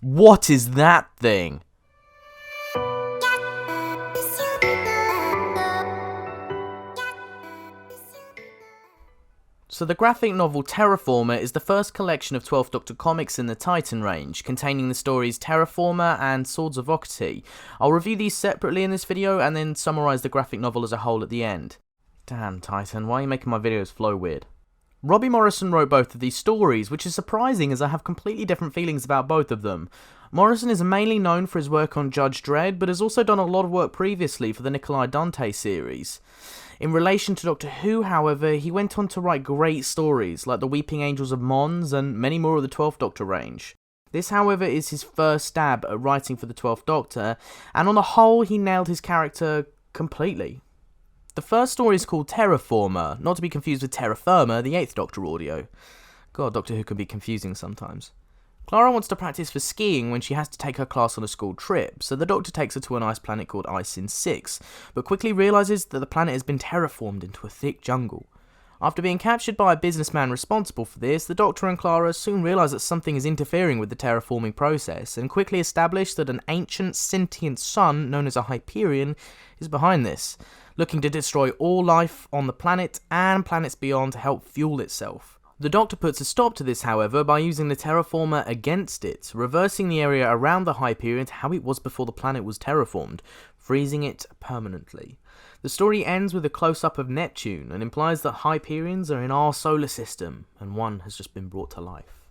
What is that thing? So the graphic novel Terrorformer is the first collection of 12th Doctor comics in the Titan range, containing the stories Terrorformer and Swords of Octity. I'll review these separately in this video and then summarise the graphic novel as a whole at the end. Damn Titan, why are you making my videos flow weird? Robbie Morrison wrote both of these stories, which is surprising as I have completely different feelings about both of them. Morrison is mainly known for his work on Judge Dredd, but has also done a lot of work previously for the Nikolai Dante series. In relation to Doctor Who, however, he went on to write great stories, like The Weeping Angels of Mons and many more of the 12th Doctor range. This, however, is his first stab at writing for the 12th Doctor, and on the whole, he nailed his character completely. The first story is called Terrorformer, not to be confused with Terra Firma, the 8th Doctor audio. God, Doctor Who can be confusing sometimes. Clara wants to practice for skiing when she has to take her class on a school trip, so the Doctor takes her to an ice planet called Isin 6, but quickly realises that the planet has been terraformed into a thick jungle. After being captured by a businessman responsible for this, the Doctor and Clara soon realise that something is interfering with the terraforming process, and quickly establish that an ancient sentient sun known as a Hyperion is behind this, looking to destroy all life on the planet and planets beyond to help fuel itself. The Doctor puts a stop to this, however, by using the Terraformer against it, reversing the area around the Hyperion to how it was before the planet was terraformed, freezing it permanently. The story ends with a close-up of Neptune and implies that Hyperions are in our solar system, and one has just been brought to life.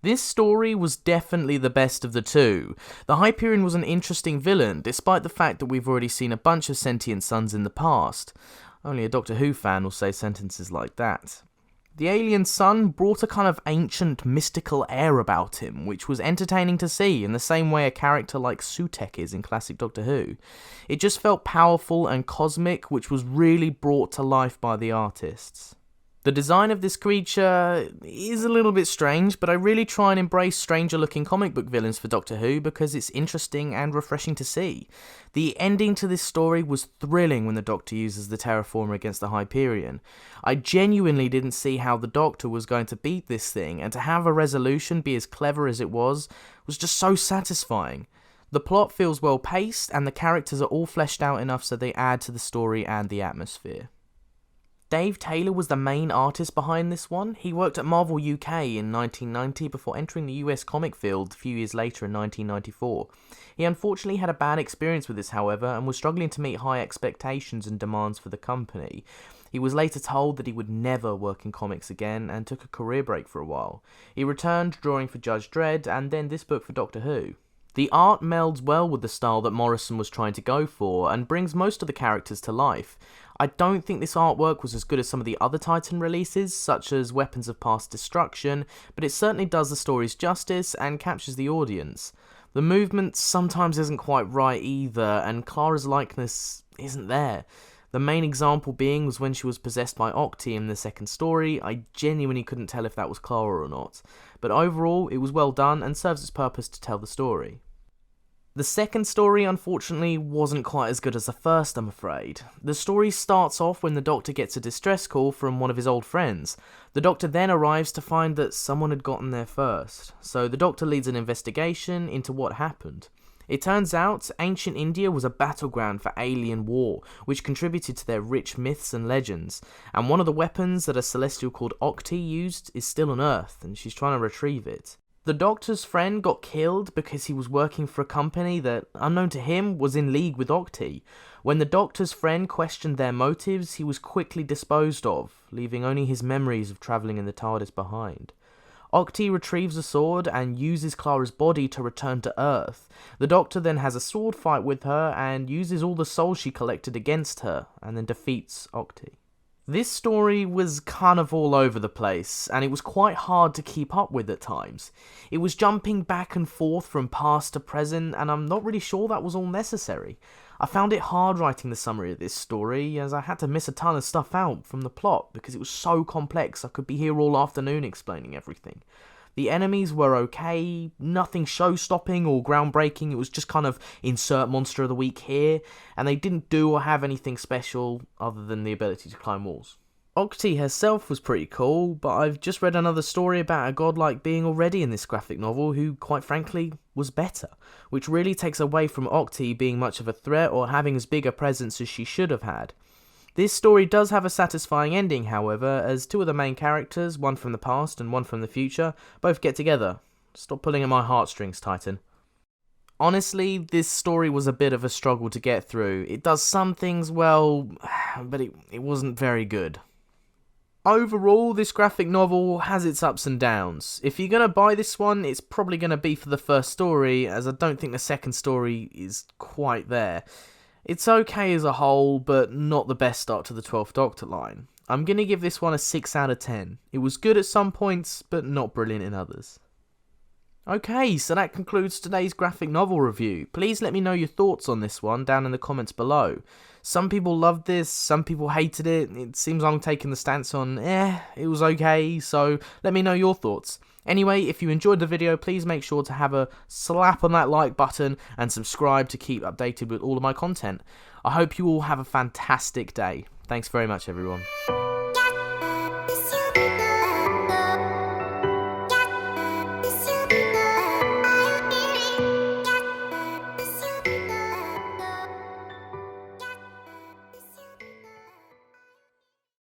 This story was definitely the best of the two. The Hyperion was an interesting villain, despite the fact that we've already seen a bunch of sentient suns in the past. Only a Doctor Who fan will say sentences like that. The alien sun brought a kind of ancient, mystical air about him, which was entertaining to see in the same way a character like Sutekh is in classic Doctor Who. It just felt powerful and cosmic, which was really brought to life by the artists. The design of this creature is a little bit strange, but I really try and embrace stranger looking comic book villains for Doctor Who because it's interesting and refreshing to see. The ending to this story was thrilling when the Doctor uses the Terraformer against the Hyperion. I genuinely didn't see how the Doctor was going to beat this thing, and to have a resolution be as clever as it was just so satisfying. The plot feels well paced, and the characters are all fleshed out enough so they add to the story and the atmosphere. Dave Taylor was the main artist behind this one. He worked at Marvel UK in 1990 before entering the US comic field a few years later in 1994. He unfortunately had a bad experience with this, however, and was struggling to meet high expectations and demands for the company. He was later told that he would never work in comics again and took a career break for a while. He returned drawing for Judge Dredd and then this book for Doctor Who. The art melds well with the style that Morrison was trying to go for and brings most of the characters to life. I don't think this artwork was as good as some of the other Titan releases, such as Weapons of Past Destruction, but it certainly does the stories justice and captures the audience. The movement sometimes isn't quite right either, and Clara's likeness isn't there. The main example being was when she was possessed by Octi in the second story. I genuinely couldn't tell if that was Clara or not, but overall it was well done and serves its purpose to tell the story. The second story, unfortunately, wasn't quite as good as the first, I'm afraid. The story starts off when the Doctor gets a distress call from one of his old friends. The Doctor then arrives to find that someone had gotten there first, so the Doctor leads an investigation into what happened. It turns out ancient India was a battleground for alien war, which contributed to their rich myths and legends, and one of the weapons that a celestial called Octi used is still on Earth, and she's trying to retrieve it. The Doctor's friend got killed because he was working for a company that, unknown to him, was in league with Octi. When the Doctor's friend questioned their motives, he was quickly disposed of, leaving only his memories of travelling in the TARDIS behind. Octi retrieves a sword and uses Clara's body to return to Earth. The Doctor then has a sword fight with her and uses all the souls she collected against her, and then defeats Octi. This story was kind of all over the place, and it was quite hard to keep up with at times. It was jumping back and forth from past to present, and I'm not really sure that was all necessary. I found it hard writing the summary of this story, as I had to miss a ton of stuff out from the plot, because it was so complex I could be here all afternoon explaining everything. The enemies were okay, nothing show-stopping or groundbreaking, it was just kind of insert monster of the week here, and they didn't do or have anything special other than the ability to climb walls. Octi herself was pretty cool, but I've just read another story about a godlike being already in this graphic novel who, quite frankly, was better, which really takes away from Octi being much of a threat or having as big a presence as she should have had. This story does have a satisfying ending, however, as two of the main characters, one from the past and one from the future, both get together. Stop pulling at my heartstrings, Titan. Honestly, this story was a bit of a struggle to get through. It does some things well, but it wasn't very good. Overall, this graphic novel has its ups and downs. If you're going to buy this one, it's probably going to be for the first story, as I don't think the second story is quite there. It's okay as a whole, but not the best start to the 12th Doctor line. I'm going to give this one a 6 out of 10. It was good at some points, but not brilliant in others. Okay, so that concludes today's graphic novel review. Please let me know your thoughts on this one down in the comments below. Some people loved this, some people hated it. It seems I'm taking the stance on, it was okay, so let me know your thoughts. Anyway, if you enjoyed the video, please make sure to have a slap on that like button and subscribe to keep updated with all of my content. I hope you all have a fantastic day. Thanks very much, everyone.